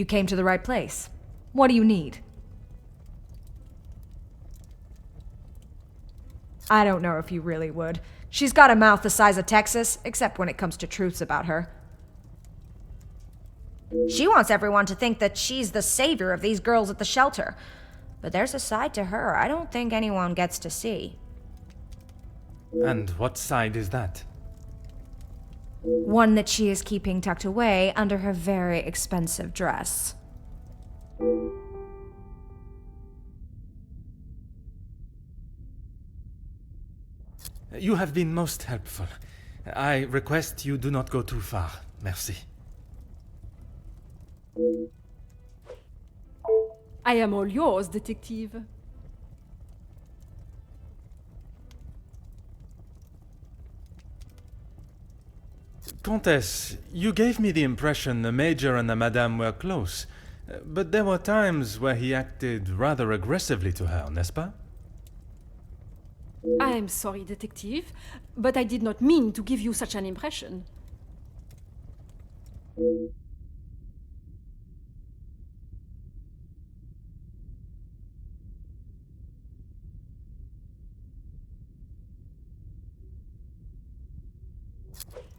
You came to the right place. What do you need? I don't know if you really would. She's got a mouth the size of Texas, except when it comes to truths about her. She wants everyone to think that she's the savior of these girls at the shelter. But there's a side to her I don't think anyone gets to see. And what side is that? One that she is keeping tucked away under her very expensive dress. You have been most helpful. I request you do not go too far. Merci. I am all yours, detective. Countess, you gave me the impression the Major and the Madame were close, but there were times where he acted rather aggressively to her, n'est-ce pas? I am sorry, detective, but I did not mean to give you such an impression.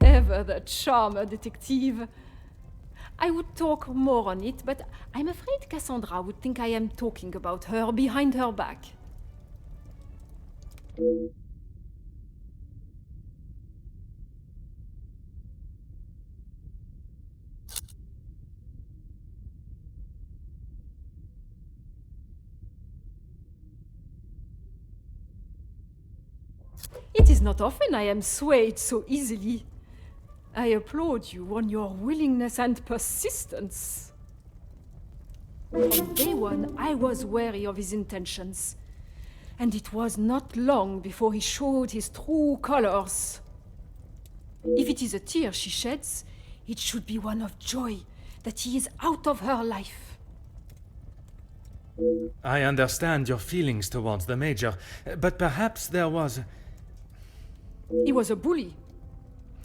Ever the charmer, detective. I would talk more on it, but I'm afraid Cassandra would think I am talking about her behind her back. It is not often I am swayed so easily. I applaud you on your willingness and persistence. From day one, I was wary of his intentions. And it was not long before he showed his true colors. If it is a tear she sheds, it should be one of joy that he is out of her life. I understand your feelings towards the Major, but perhaps there was... He was a bully.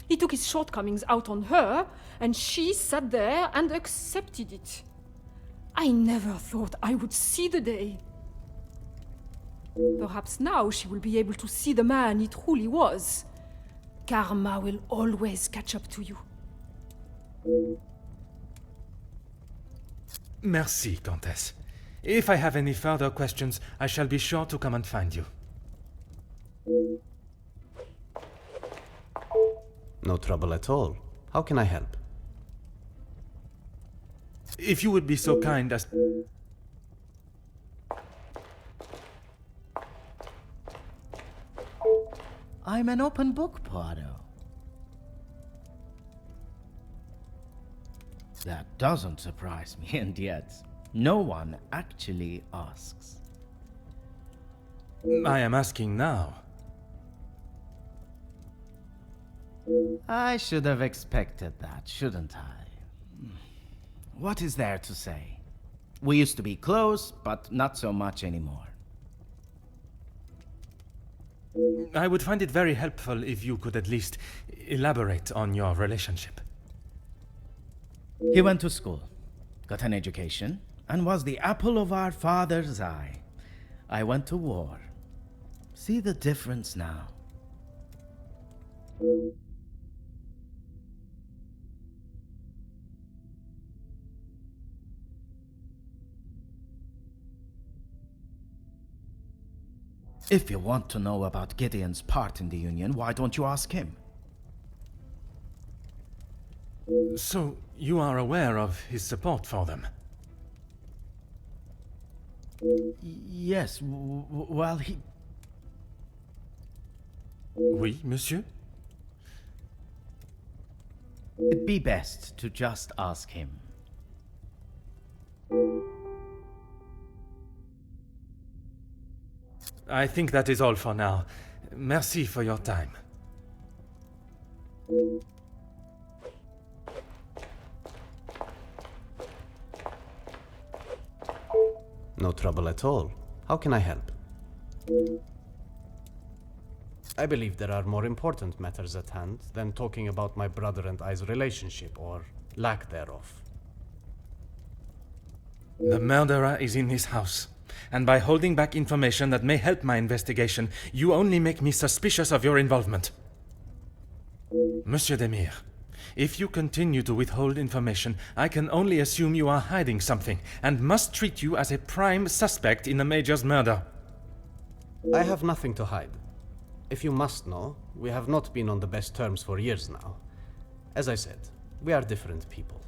He took his shortcomings out on her, and she sat there and accepted it. I never thought I would see the day. Perhaps now she will be able to see the man he truly was. Karma will always catch up to you. Merci, Countess. If I have any further questions, I shall be sure to come and find you. No trouble at all. How can I help? If you would be so kind as... I'm an open book, Poirot. That doesn't surprise me, and yet no one actually asks. I am asking now. I should have expected that, shouldn't I? What is there to say? We used to be close, but not so much anymore. I would find it very helpful if you could at least elaborate on your relationship. He went to school, got an education, and was the apple of our father's eye. I went to war. See the difference now. If you want to know about Gideon's part in the Union, why don't you ask him? So, you are aware of his support for them? Yes, well, he... Oui, monsieur? It'd be best to just ask him. I think that is all for now. Merci for your time. No trouble at all. How can I help? I believe there are more important matters at hand than talking about my brother and I's relationship, or lack thereof. The murderer is in this house, and by holding back information that may help my investigation, you only make me suspicious of your involvement. Monsieur Demire, if you continue to withhold information, I can only assume you are hiding something, and must treat you as a prime suspect in the Major's murder. I have nothing to hide. If you must know, we have not been on the best terms for years now. As I said, we are different people.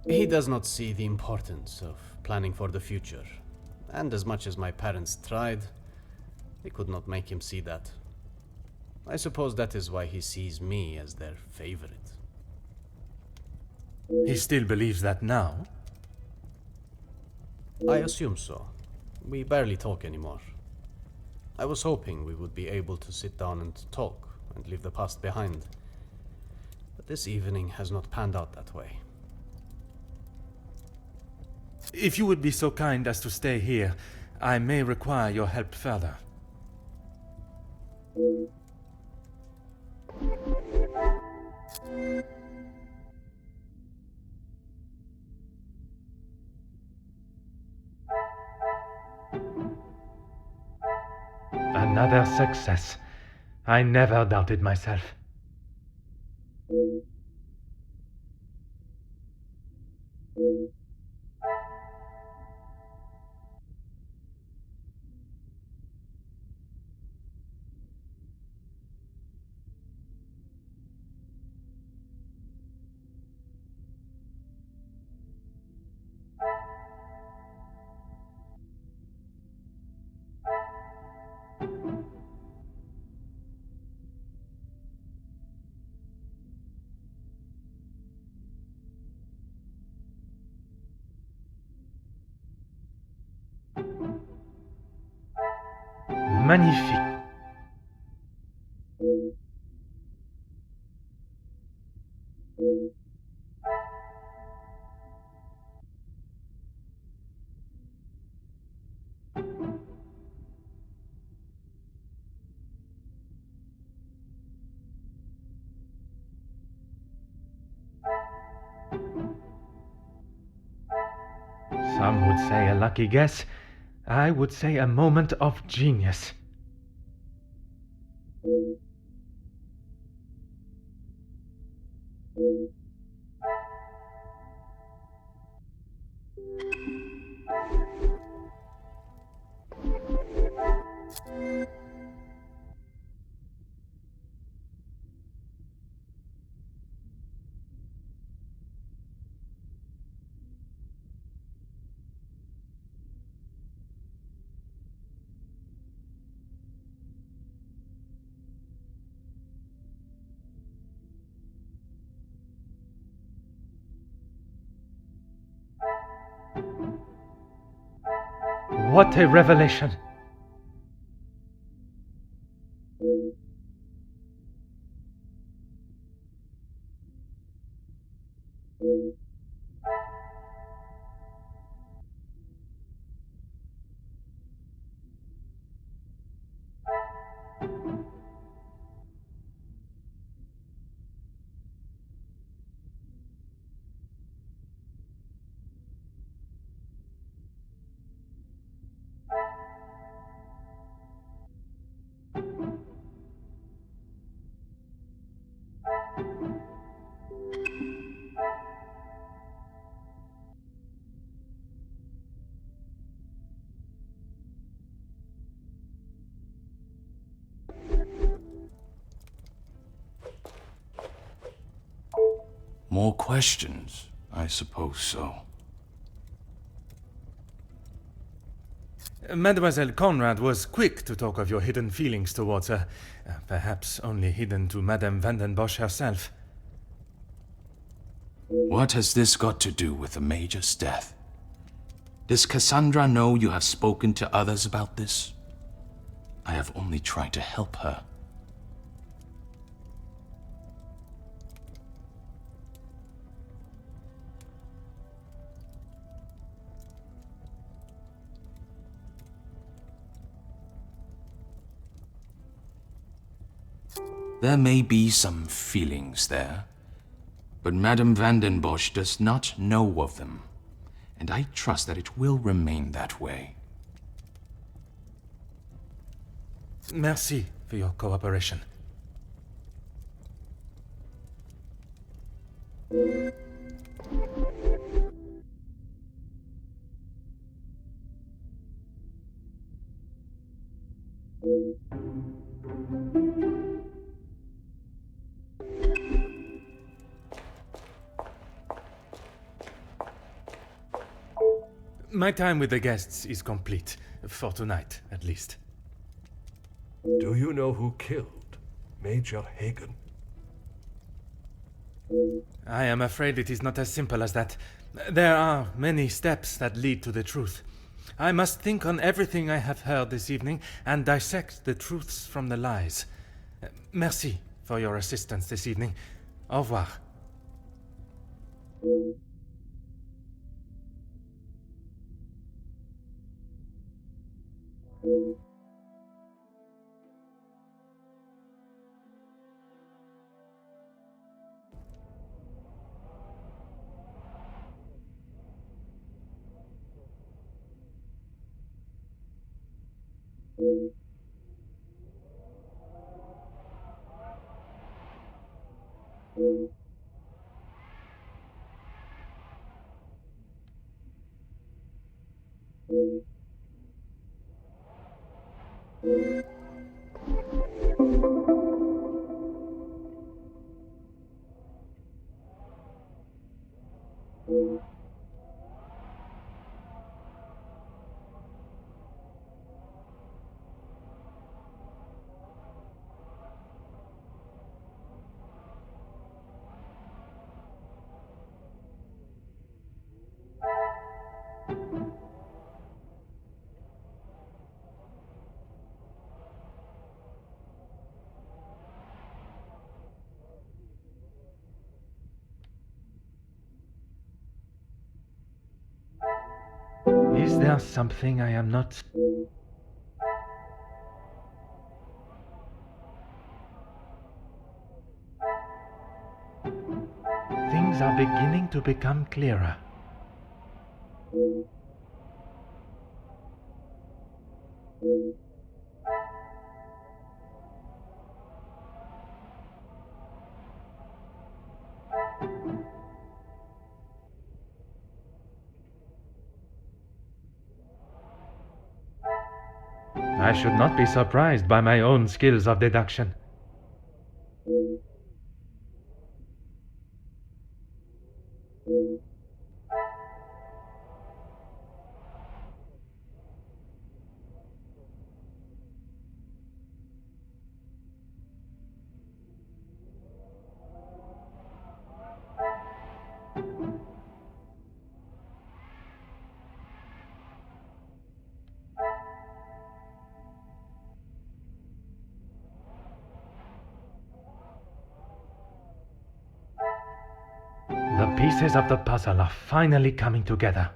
He does not see the importance of planning for the future, and as much as my parents tried, they could not make him see that. I suppose that is why he sees me as their favorite. He still believes that now? I assume so. We barely talk anymore. I was hoping we would be able to sit down and talk and leave the past behind. But this evening has not panned out that way. If you would be so kind as to stay here, I may require your help further. Another success. I never doubted myself. Magnifique. Some would say a lucky guess. I would say a moment of genius. What a revelation! More questions? I suppose so. Mademoiselle Conrad was quick to talk of your hidden feelings towards her, perhaps only hidden to Madame van den Bosch herself. What has this got to do with the Major's death? Does Cassandra know you have spoken to others about this? I have only tried to help her. There may be some feelings there, but Madame van den Bosch does not know of them, and I trust that it will remain that way. Merci for your cooperation. My time with the guests is complete, for tonight, at least. Do you know who killed Major Hagen? I am afraid it is not as simple as that. There are many steps that lead to the truth. I must think on everything I have heard this evening and dissect the truths from the lies. Merci for your assistance this evening. Au revoir. Is there something I am not... Things are beginning to become clearer. I should not be surprised by my own skills of deduction. The pieces of the puzzle are finally coming together.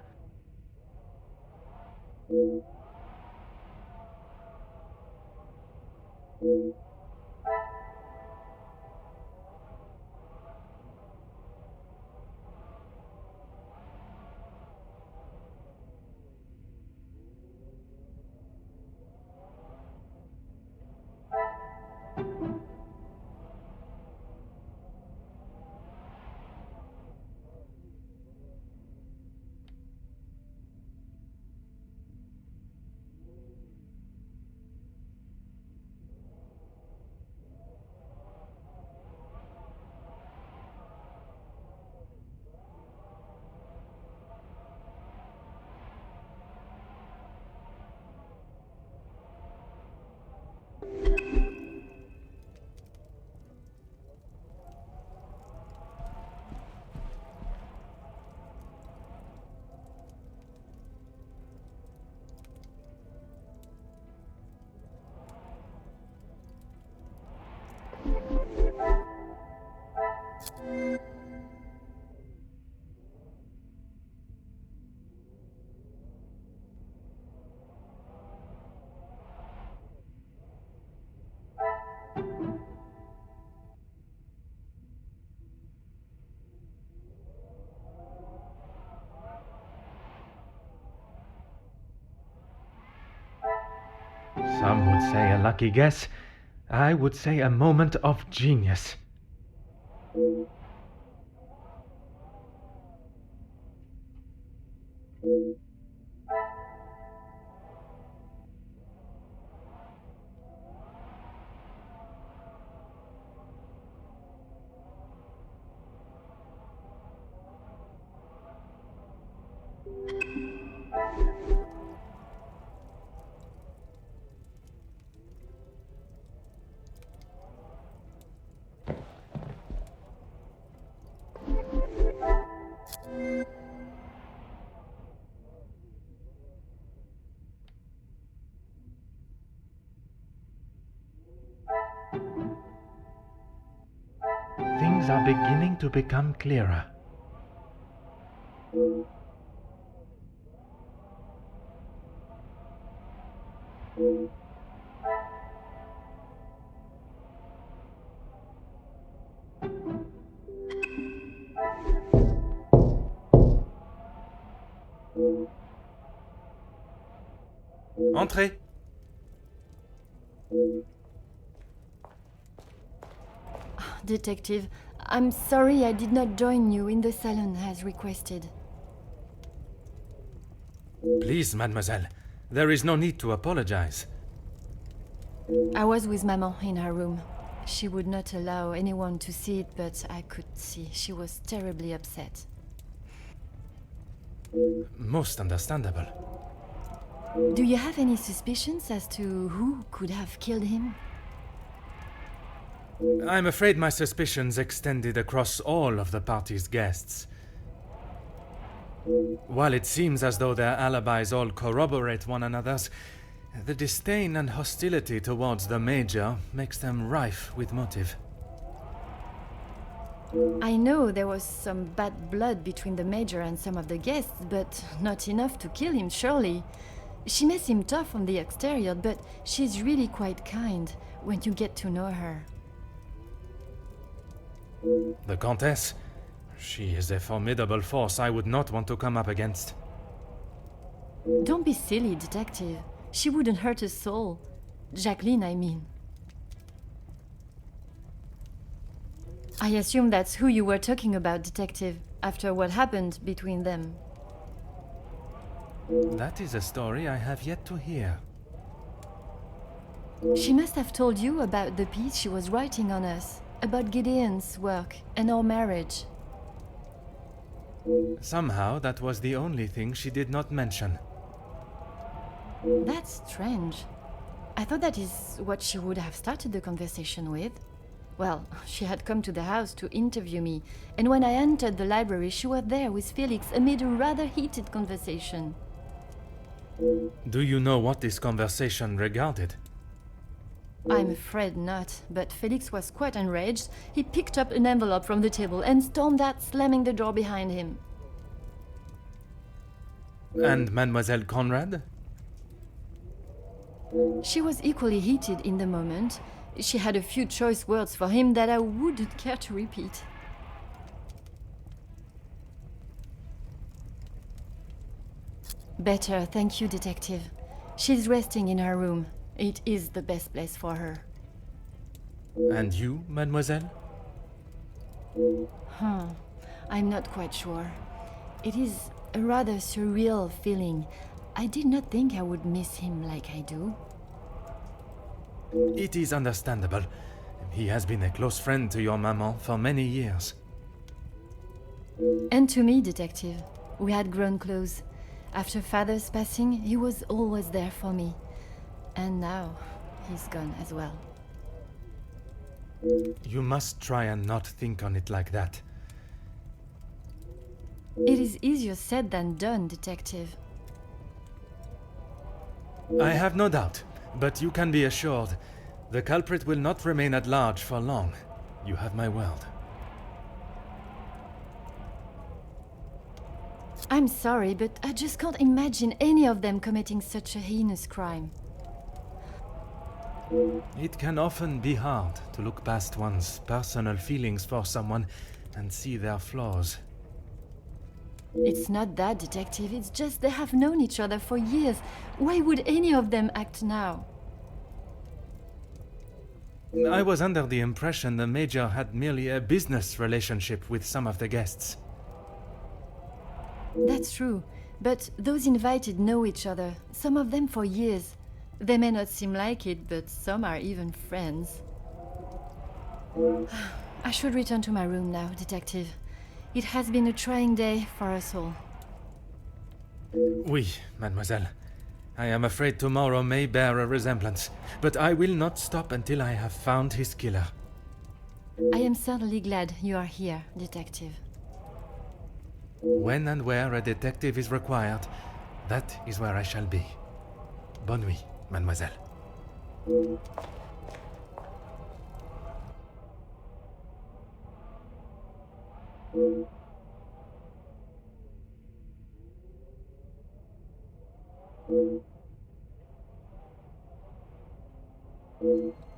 Some would say a lucky guess. I would say a moment of genius. Things are beginning to become clearer. Entrez. Detective, I'm sorry I did not join you in the salon as requested. Please, mademoiselle. There is no need to apologize. I was with Maman in her room. She would not allow anyone to see it, but I could see she was terribly upset. Most understandable. Do you have any suspicions as to who could have killed him? I'm afraid my suspicions extended across all of the party's guests. While it seems as though their alibis all corroborate one another's, the disdain and hostility towards the Major makes them rife with motive. I know there was some bad blood between the Major and some of the guests, but not enough to kill him, surely. She may seem tough on the exterior, but she's really quite kind when you get to know her. The Countess? She is a formidable force I would not want to come up against. Don't be silly, Detective. She wouldn't hurt a soul. Jacqueline, I mean. I assume that's who you were talking about, Detective, after what happened between them. That is a story I have yet to hear. She must have told you about the piece she was writing on us, about Gideon's work and our marriage. Somehow, that was the only thing she did not mention. That's strange. I thought that is what she would have started the conversation with. Well, she had come to the house to interview me, and when I entered the library, she was there with Felix amid a rather heated conversation. Do you know what this conversation regarded? I'm afraid not, but Felix was quite enraged. He picked up an envelope from the table and stormed out, slamming the door behind him. And Mademoiselle Conrad? She was equally heated in the moment. She had a few choice words for him that I wouldn't care to repeat. Better, thank you, Detective. She's resting in her room. It is the best place for her. And you, mademoiselle? I'm not quite sure. It is a rather surreal feeling. I did not think I would miss him like I do. It is understandable. He has been a close friend to your maman for many years. And to me, Detective. We had grown close. After Father's passing, he was always there for me. And now, he's gone as well. You must try and not think on it like that. It is easier said than done, Detective. I have no doubt, but you can be assured the culprit will not remain at large for long. You have my word. I'm sorry, but I just can't imagine any of them committing such a heinous crime. It can often be hard to look past one's personal feelings for someone and see their flaws. It's not that, Detective. It's just they have known each other for years. Why would any of them act now? I was under the impression the Major had merely a business relationship with some of the guests. That's true, but those invited know each other, some of them for years. They may not seem like it, but some are even friends. I should return to my room now, Detective. It has been a trying day for us all. Oui, mademoiselle. I am afraid tomorrow may bear a resemblance, but I will not stop until I have found his killer. I am certainly glad you are here, Detective. When and where a detective is required, that is where I shall be. Bonne nuit, mademoiselle. Thank you.